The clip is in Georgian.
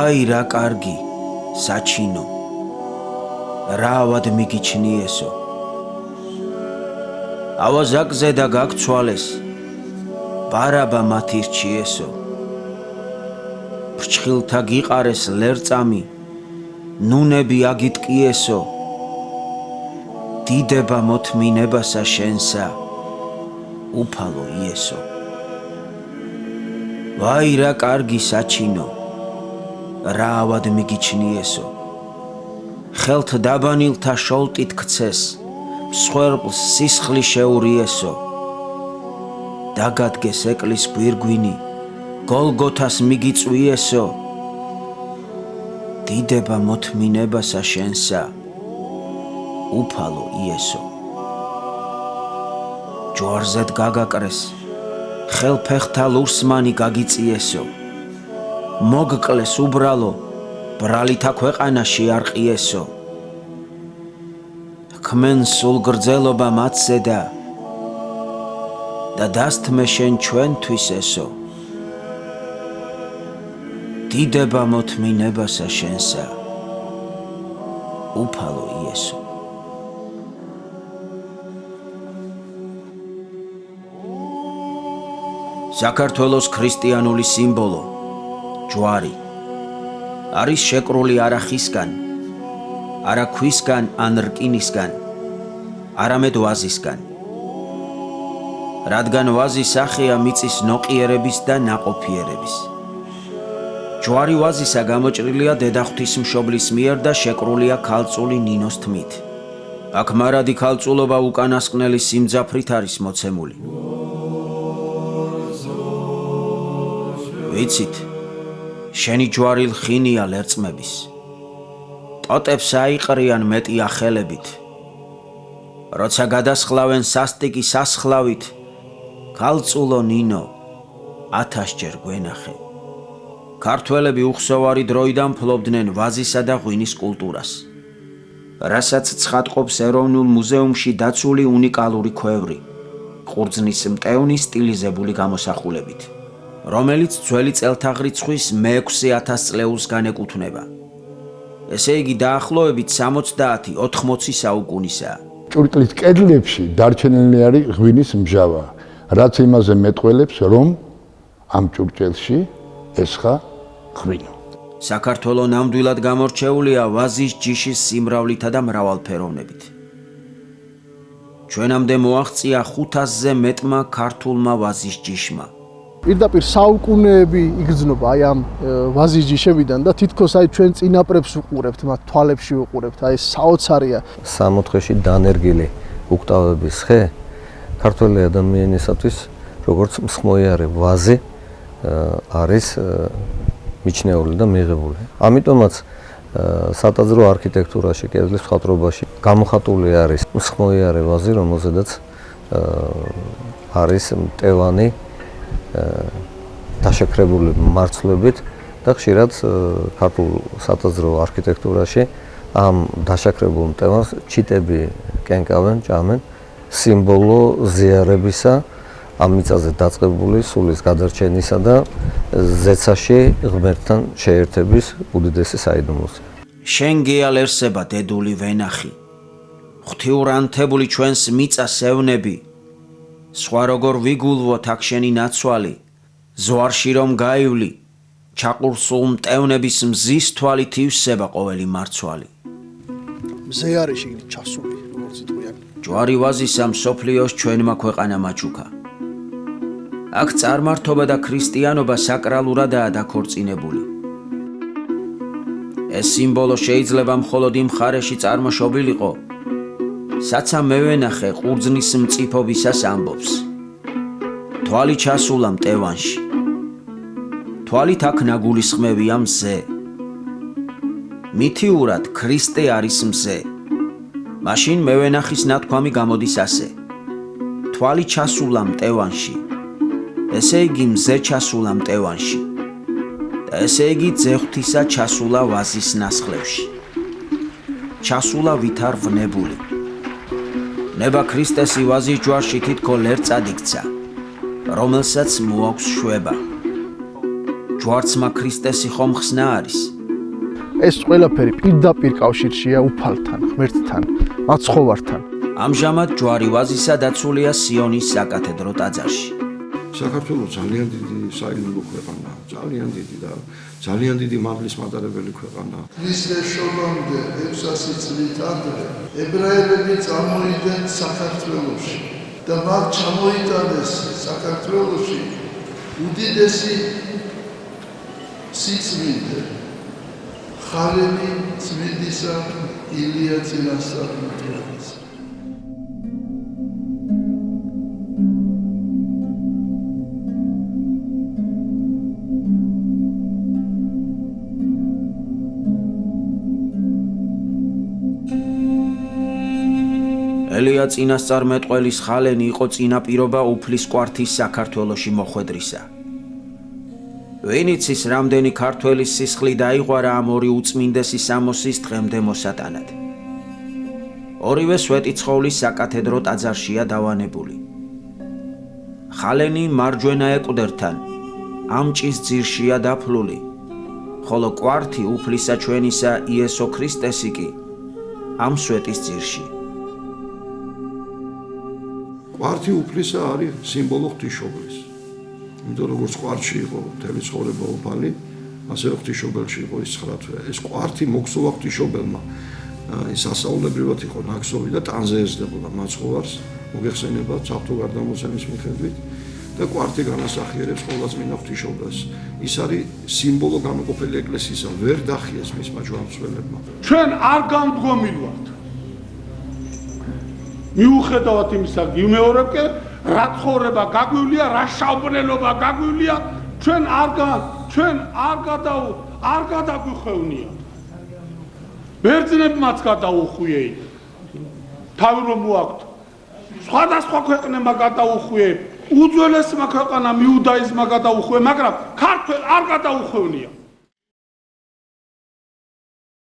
ვაი რა კარგი საჩინო რა ავად მიგიჩნიესო ავაზაკზე და გაგცვალეს ბარაბა მათირჩიესო ფრჩხილთა გიყარეს ლერწამი ნუნები აგიტკიესო დიდება მოთმინებასა შენსა უფალო იესო ვაი რა კარგი საჩინო რა ავად მიგიჩნიესო ხელთ დაბანილთა შოლტით ქცეს მსხვერპლს სისხლი შეურიესო დაგადგეს ეკლის გვირგვინი გოლგოთას მიგიწვიესო დიდება მოთმინებასა შენსა უფალო იესო ჯვარზედ გაგაკრეს ხელფეხთა ლურსმანი გაგიწიესო მოგკლეს უბრალო ბრალითა ქვეყანაში არყიესო ქმენ სულ გრძელობა მათზე და დასთმე შენ ჩვენთვის ესო დიდება მოთმინებასა შენსა უფალო იესო საქართველოს ქრისტიანული სიმბოლო ჯვარი არის შეკრული არა ხისგან არა ქვისგან ან რკინისგან არამედ ვაზისგან რადგან ვაზი სახეა მიწის ნოყიერების და ნაყოფიერების ჯვარი ვაზისა გამოჭრილია დედაღვთისმშობლის მიერ და შეკრულია ქალწული ნინოს თმით აქ მარადი ქალწულობა უკანასკნელი სიმძაფრით არის მოცემული ვიცით შენი ჯვარი ლხინია ლერწმების ტოტებს აიყრიან მეტი ახელებით როცა გადასხლავენ სასტიკი სასხლავით ქალწულო ნინო 1000 ჯერ გვენახე ქართველები უხსოვარი დროიდან ფლობდნენ ვაზისა და ღვინის კულტურას რასაც ცხადყოფს ეროვნულ მუზეუმში დაცული უნიკალური ქვევრი ყურძნის მტევნის სტილიზებული გამოსახულებით რომელიც ძველი წელთაღრიცხვის მე-6000 წლეულს განეკუთვნება ესე იგი დაახლოებით 70-80 საუკუნისაა ჭურჭლის კედლებში დარჩენილი არის ღვინის მჟავა რაც იმაზე მეტყველებს რომ ამ ჭურჭელში ესხა ღვინო საქართველო ნამდვილად გამორჩეულია ვაზის ჯიშის სიმრავლითა და მრავალფეროვნებით ჩვენამდე მოაღწია 500-ზე მეტმა ქართულმა ვაზის ჯიშმა პირდაპირ საუკუნეები იგრძნობა აი ამ ვაზის ჯიშებიდან და თითქოს აი ჩვენ წინაპრებს უყურებთ, მათ თვალებში უყურებთ, აი საოცარია. სამოთხეში დანერგილი უკტავების ხე ქართველი ადამიანისათვის როგორც მსხმოიარე ვაზი არის მიჩნეული და მიღებული. ამიტომაც სატაძრო არქიტექტურაში, კედლის მხატვრობაში გამოხატული არის მსხმოიარე ვაზი, რომელზედაც არის მტევანი დაშაქრებული მარცვლებით და ხშირად ქართულ სატაძრო არქიტექტურაში ამ დაშაქრებულ მტევანს ჩიტები კენკავენ, ჭამენ სიმბოლო ზიარებისა ამ მიწაზე დაწყებული სულის გადარჩენისა და ზეცაში ღმერთთან შეერთების უდიდესი საიდუმლოა. შენ გეალერსება დედული ვენახი ღვთიურანთებული ჩვენს მიწას ევნები სხვა როგორ ვიგულვოთ აქ შენი ნაცვალი ზوارში რომ გაივლი ჩაყურსულ მტევნების მზის თვალით ივსება ყოველი მარცვალი მზე არის შიგნით ჩასული როგორც იტყვიან ჯვარი ვაზისა მსოფლიოს ჩვენმა ქვეყანამ აჩუქა აქ წარმართობა და ქრისტიანობა საკრალურადაა დაქორწინებული ეს სიმბოლო შეიძლება მხოლოდ იმ მხარეში წარმოშობილიყო საცა მევენახე ყურძნის მწიფობისას ამბობს თვალი ჩასულა მტევანში თვალით აქ ნაგულისხმევია მზე მითიურად ქრისტე არის მზე მაშინ მევენახის ნათქვამი გამოდის ასე თვალი ჩასულა მტევანში ესე იგი მზე ჩასულა მტევანში და ესე იგი ძეღვთისა ჩასულა ვაზის ნასხლევში ჩასულა ვითარ ვნებული ნება ქრისტესი ვაზის ჯვარში თითქო ლერწად იქცა რომელსაც მოაქვს შვება ჯვარცმა ქრისტესი ხომ ხსნა არის ეს ყველაფერი პირდაპირ კავშირშია უფალთან, ღმერთთან, მაცხოვართან. ამჟამად ჯვარი ვაზისა დაცულია სიონის საკათედრო ტაძარში. საქართველოს ძალიან დიდი საიდუმლო ქვეყანა, ძალიან დიდი და ძალიან დიდი მადლის მატარებელი ქვეყანა. ქრისტეს შობამდე 600 წლით ადრე ებრაელები წამოვიდნენ საქართველოში და მათ ჩამოიტანეს საქართველოში უდიდესი სიწმინდე ხალენი წმინდისა ილია წინასწარმეტყველის. ელია წინასწარმეტყველის ხალენი იყო წინაპირობა უფლის კვართის საქართველოში მოხვედრისა. ვინ იცის, რამდენი ქართველის სისხლი დაიღვარა ამ ორი უწმინდესი სამოსის დღემდე მოსატანად. ორივე სვეტიცხოვლის საკათედრო ტაძარშია დავანებული. ხალენი მარჯვენა ეკვდერთან ამჭის ძირშია დაფლული, ხოლო კვართი უფლისა ჩვენისა იესო ქრისტესი კი ამ სვეტის ძირში. კვართი უფლისა არის სიმბოლო ღვთისმშობლის. იმიტომ როგორც კვართში იყო მთელი ცხოვრება უფალი, ასევე ღვთისმშობელში იყო ის 9 თვე. ეს კვართი მოგსოვა ღვთისმშობელმა. ის ასაულებრივად იყო ნაქსოვი და ტანზე ეძებოდა მაცხოვარს, მოგეხსენებათ საფრთხო გარდამოსანის მიხედვით და კვართი განასახიერებს ყოვლადწმინდა ღვთისმშობელს. ის არის სიმბოლო განუყოფელი ეკლესიისა, ვერ დახიეს მისმა ჯვარცველებმა. ჩვენ არ გამდგომილ ვართ. მიუხედავად იმისა, გიმეორებ კი რა ცხოვრება გაგვივლია, რა შავბრელობა გაგვივლია, ჩვენ არ გადაგვიხვევნია. ბერძნებმაც გადაუხვიეთ. თავი რომ მოაქვთ. სხვადასხვა ქვეყნებმა გადაუხვიეთ. უძველესმა ქვეყანამ იუდაიზმმა გადაუხვია, მაგრამ ქართველ არ გადაუხვევნია.